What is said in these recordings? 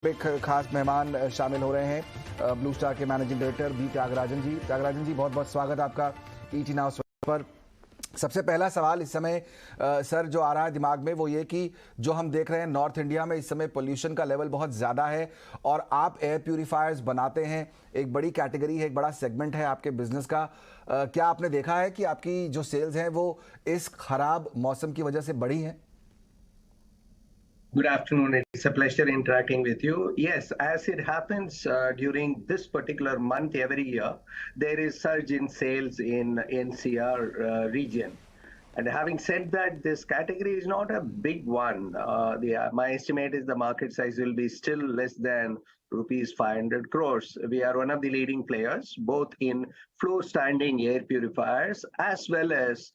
एक खास मेहमान शामिल हो रहे हैं ब्लू स्टार के मैनेजिंग डायरेक्टर बी त्यागराजन जी। त्यागराजन जी, बहुत बहुत स्वागत आपका ईटी नाउ पर। सबसे पहला सवाल इस समय सर जो आ रहा है दिमाग में वो ये कि जो हम देख रहे हैं नॉर्थ इंडिया में इस समय पोल्यूशन का लेवल बहुत ज़्यादा है और आप एयर प्यूरिफायर्स बनाते हैं, एक बड़ी कैटेगरी है, एक बड़ा सेगमेंट है आपके बिजनेस का। क्या आपने देखा है कि आपकी जो सेल्स हैं वो इस खराब मौसम की वजह से बढ़ी हैं? Good afternoon. It's a pleasure interacting with you. Yes, as it happens during this particular month every year, there is surge in sales in NCR region. And having said that, this category is not a big one. My estimate is the market size will be still less than rupees 500 crores. We are one of the leading players, both in floor standing air purifiers as well as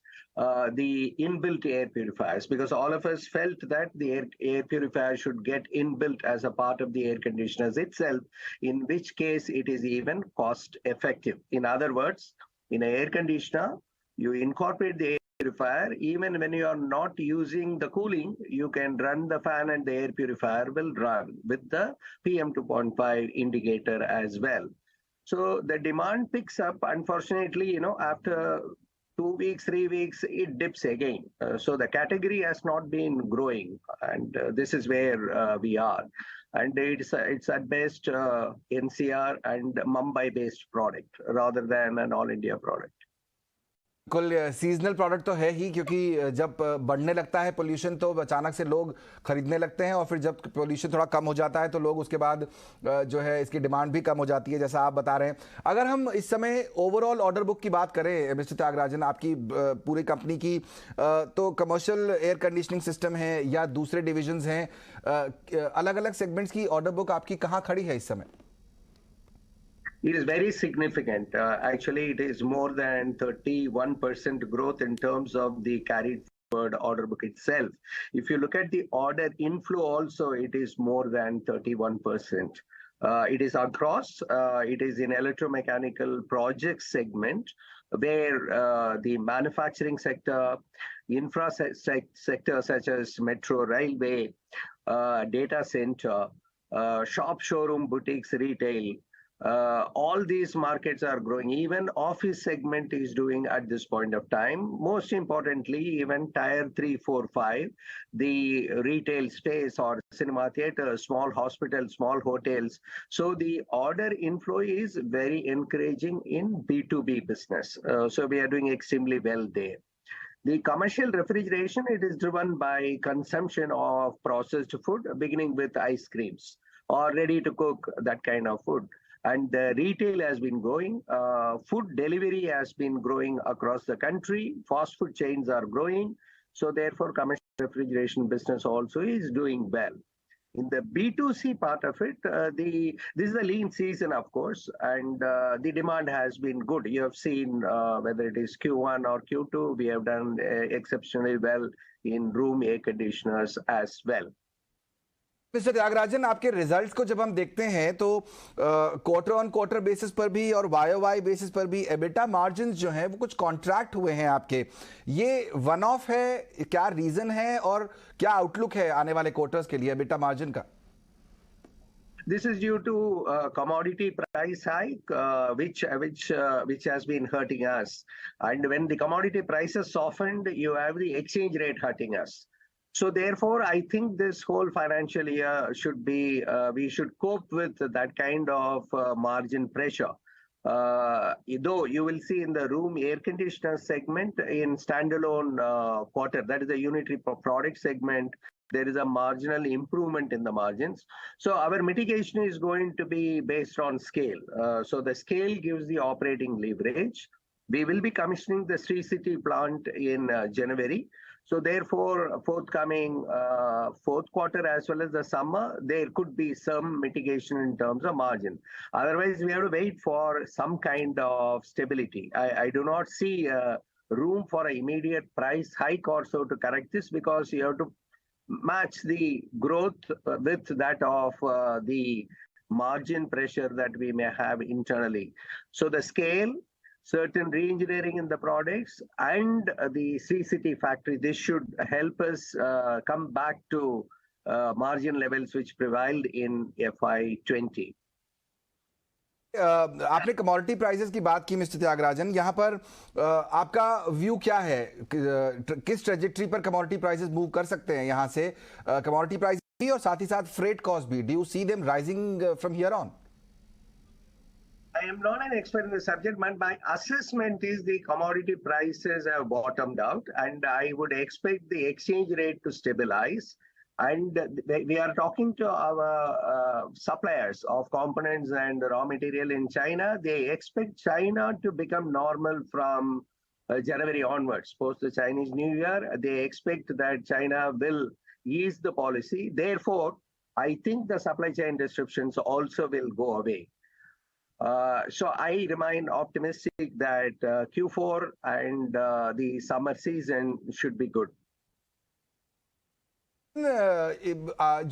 the inbuilt air purifiers, because all of us felt that the air purifier should get inbuilt as a part of the air conditioners itself, in which case it is even cost effective. In other words, in an air conditioner, you incorporate the air purifier. Even when you are not using the cooling, you can run the fan and the air purifier will run with the PM 2.5 indicator as well. So the demand picks up. Unfortunately, after 2 weeks, 3 weeks, it dips again. So the category has not been growing, and this is where we are. And it's at best NCR and Mumbai-based product rather than an all-India product. बिल्कुल seasonal product तो है ही, क्योंकि जब बढ़ने लगता है pollution तो अचानक से लोग खरीदने लगते हैं और फिर जब पोल्यूशन थोड़ा कम हो जाता है तो लोग उसके बाद जो है इसकी डिमांड भी कम हो जाती है, जैसा आप बता रहे हैं। अगर हम इस समय ओवरऑल ऑर्डर बुक की बात करें मिस्टर त्यागराजन, आपकी पूरी कंपनी की, तो कमर्शियल एयर कंडीशनिंग सिस्टम है या दूसरे डिविजन्स हैं, अलग अलग सेगमेंट्स की ऑर्डर बुक आपकी कहाँ खड़ी है इस समय? It is very significant. Actually, it is more than 31% growth in terms of the carried forward order book itself. If you look at the order inflow also, it is more than 31%. It is across, it is in electromechanical project segment, where the manufacturing sector, infra sector such as metro, railway, data center, shop, showroom, boutiques, retail, all these markets are growing. Even office segment is doing at this point of time. Most importantly, even tier 3, 4, 5, the retail space or cinema theaters, small hospitals, small hotels. So the order inflow is very encouraging in B2B business. So we are doing extremely well there. The commercial refrigeration, it is driven by consumption of processed food, beginning with ice creams or ready to cook, that kind of food. And the retail has been growing. Food delivery has been growing across the country. Fast food chains are growing. So therefore, commercial refrigeration business also is doing well. In the B2C part of it, this is a lean season, of course, and the demand has been good. You have seen whether it is Q1 or Q2, we have done exceptionally well in room air conditioners as well. Mister Thiagarajan, आपके results को जब हम देखते हैं तो quarter on quarter basis पर भी और वाई बेसिस पर भी एबिटा मार्जिन्स जो हैं वो कुछ कॉन्ट्रैक्ट हुए हैं आपके। ये वन ऑफ है, क्या रीजन है और क्या आउटलुक है आने वाले क्वार्टर्स के लिए एबिटा मार्जिन का? This is due to commodity price hike, which has been hurting us. And when the commodity prices softened, you have the exchange rate hurting us. So therefore, I think this whole financial year should be, we should cope with that kind of margin pressure. Though you will see in the room air conditioner segment in standalone quarter, that is the unitary product segment, there is a marginal improvement in the margins. So our mitigation is going to be based on scale. So the scale gives the operating leverage. We will be commissioning the Sri City plant in January. So therefore, forthcoming fourth quarter as well as the summer, there could be some mitigation in terms of margin. Otherwise, we have to wait for some kind of stability. I do not see room for an immediate price hike or so to correct this, because you have to match the growth with that of the margin pressure that we may have internally. So the scale, certain re-engineering in the products, and the Sri City factory, this should help us come back to margin levels which prevailed in FY20. आपने commodity prices की बात की mister Tyagarajan, यहाँ पर आपका view क्या है? किस ट्रेजेक्टरी पर कमोडिटी प्राइसेस मूव कर सकते हैं यहाँ से? कमोडिटी प्राइस भी और साथ ही साथ फ्रेट कॉस्ट भी, do you see them rising from here on? I am not an expert in the subject, but my assessment is the commodity prices have bottomed out, and I would expect the exchange rate to stabilize. And we are talking to our suppliers of components and raw material in China. They expect China to become normal from January onwards, post the Chinese New Year. They expect that China will ease the policy. Therefore, I think the supply chain disruptions also will go away. So I remain optimistic that Q4 and the summer season should be good.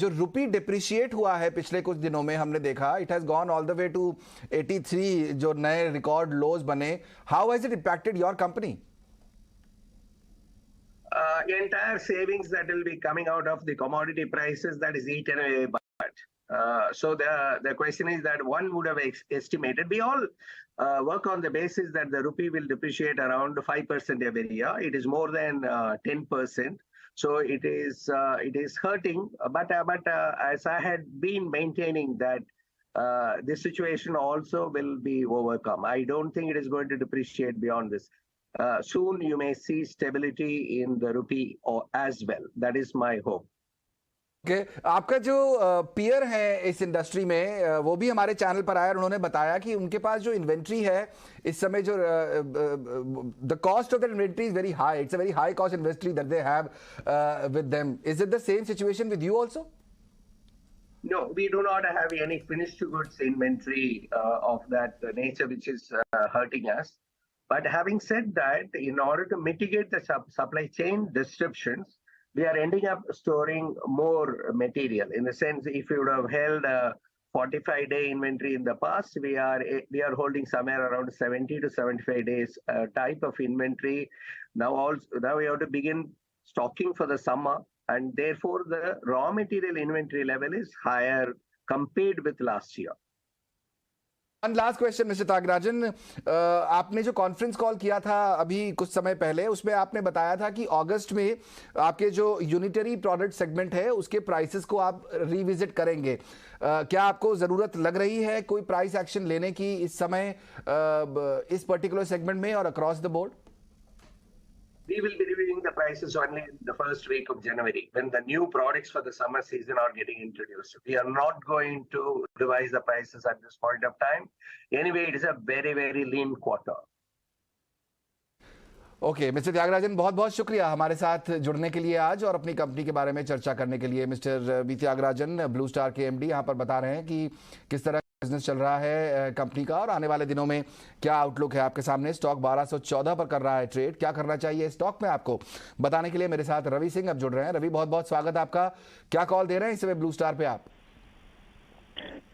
जो रुपी depreciate हुआ है पिछले कुछ दिनों में, हमने देखा it has gone all the way to 83, जो नए रिकॉर्ड लोज बने. How has it impacted your company? Entire savings that will be coming out of the commodity prices, that is eaten away by that. So the question is that one would have estimated. We all work on the basis that the rupee will depreciate around 5% every year. It is more than 10%. So it is hurting. But as I had been maintaining that this situation also will be overcome. I don't think it is going to depreciate beyond this. Soon you may see stability in the rupee as well. That is my hope. Okay. आपका जो peer है इस industry में, वो भी हमारे channel पर आया और उन्होंने बताया कि उनके पास जो इन्वेंट्री है इस समय, जो the cost of the inventory is very high. It's a very high cost inventory that they have with them. Is it the same situation with you also? No, we do not have any finished goods inventory of that nature, which is hurting us. But having said that, in order to mitigate the supply chain disruptions, we are ending up storing more material. In the sense, if you would have held a 45-day inventory in the past, we are holding somewhere around 70 to 75 days type of inventory. Now we have to begin stocking for the summer, and therefore the raw material inventory level is higher compared with last year. One last question, mister Thiagarajan. आपने जो conference call किया था अभी कुछ समय पहले, उसमें आपने बताया था कि अगस्त में आपके जो यूनिटरी प्रोडक्ट सेगमेंट है उसके प्राइसेस को आप रिविजिट करेंगे. क्या आपको जरूरत लग रही है कोई प्राइस एक्शन लेने की इस समय इस पर्टिकुलर सेगमेंट में और across the board? We will be reviewing the prices only in the first week of January, when the new products for the summer season are getting introduced. We are not going to revise the prices at this point of time. Anyway, it is a very, very lean quarter. Okay mister Thiagarajan, बहुत बहुत शुक्रिया हमारे साथ जुड़ने के लिए आज और अपनी कंपनी के बारे में चर्चा करने के लिए. Mister B Thiagarajan, Blue Star के एमडी, यहाँ पर बता रहे हैं कि किस तरह बिजनेस चल रहा है कंपनी का और आने वाले दिनों में क्या आउटलुक है आपके सामने. स्टॉक 1214 पर कर रहा है ट्रेड. क्या करना चाहिए स्टॉक में, आपको बताने के लिए मेरे साथ रवि सिंह अब जुड़ रहे हैं. रवि, बहुत बहुत स्वागत आपका. क्या कॉल दे रहे हैं इस समय ब्लू स्टार पे आप?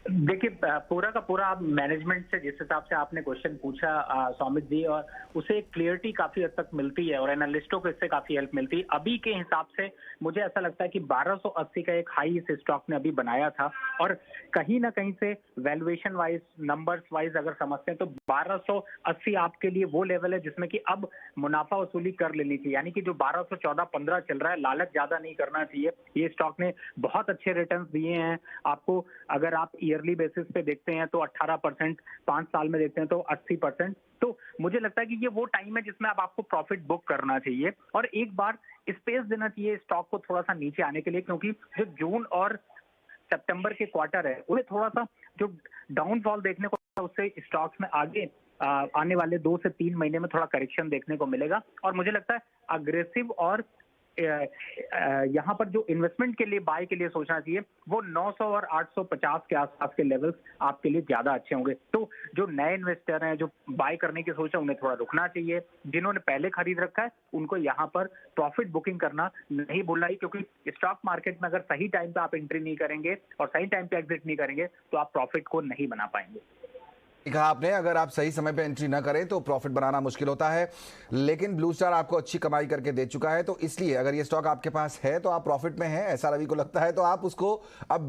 देखिए, पूरा का पूरा आप मैनेजमेंट से जिस हिसाब से आपने क्वेश्चन पूछा सौमित जी, और उसे क्लियरिटी काफी हद तक मिलती है और एनालिस्टों को इससे काफी हेल्प मिलती है. अभी के हिसाब से मुझे ऐसा लगता है कि 1280 का एक हाई इस स्टॉक ने अभी बनाया था और कहीं ना कहीं से वैल्यूएशन वाइज, नंबर्स वाइज अगर समझते हैं तो 1280 आपके लिए वो लेवल है जिसमें कि अब मुनाफा वसूली कर लेनी चाहिए. यानी कि जो 1214-15 चल रहा है, लालच ज्यादा नहीं करना चाहिए. ये स्टॉक ने बहुत अच्छे रिटर्न्स दिए हैं आपको. अगर आप ईयरली बेसिस पे देखते हैं तो 18%, 5 साल में देखते हैं तो 80%. तो मुझे लगता है कि ये वो टाइम है जिसमें अब आपको प्रॉफिट बुक करना चाहिए और एक बार स्पेस देना चाहिए स्टॉक को थोड़ा सा नीचे आने के लिए, क्योंकि जो जून और सितंबर के क्वार्टर है उन्हें थोड़ा सा जो डाउनफॉल देखने को उससे स्टॉक्स में आगे आने वाले 2 से 3 महीने में थोड़ा करेक्शन देखने को मिलेगा. और मुझे लगता है अग्रेसिव और यहाँ पर जो इन्वेस्टमेंट के लिए बाय के लिए सोचना चाहिए वो 900 और 850 के आसपास के लेवल्स आपके लिए ज्यादा अच्छे होंगे. तो जो नए इन्वेस्टर हैं, जो बाय करने की सोच है, उन्हें थोड़ा रुकना चाहिए. जिन्होंने पहले खरीद रखा है उनको यहाँ पर प्रॉफिट बुकिंग करना नहीं भूलना ही, क्योंकि स्टॉक मार्केट में अगर सही टाइम पे आप एंट्री नहीं करेंगे और सही टाइम पे एग्जिट नहीं करेंगे तो आप प्रॉफिट को नहीं बना पाएंगे. कहा आपने, अगर आप सही समय पे एंट्री ना करें तो प्रॉफिट बनाना मुश्किल होता है, लेकिन ब्लू स्टार आपको अच्छी कमाई करके दे चुका है, तो इसलिए अगर ये स्टॉक आपके पास है तो आप प्रॉफिट में हैं, ऐसा रवि को लगता है, तो आप उसको अब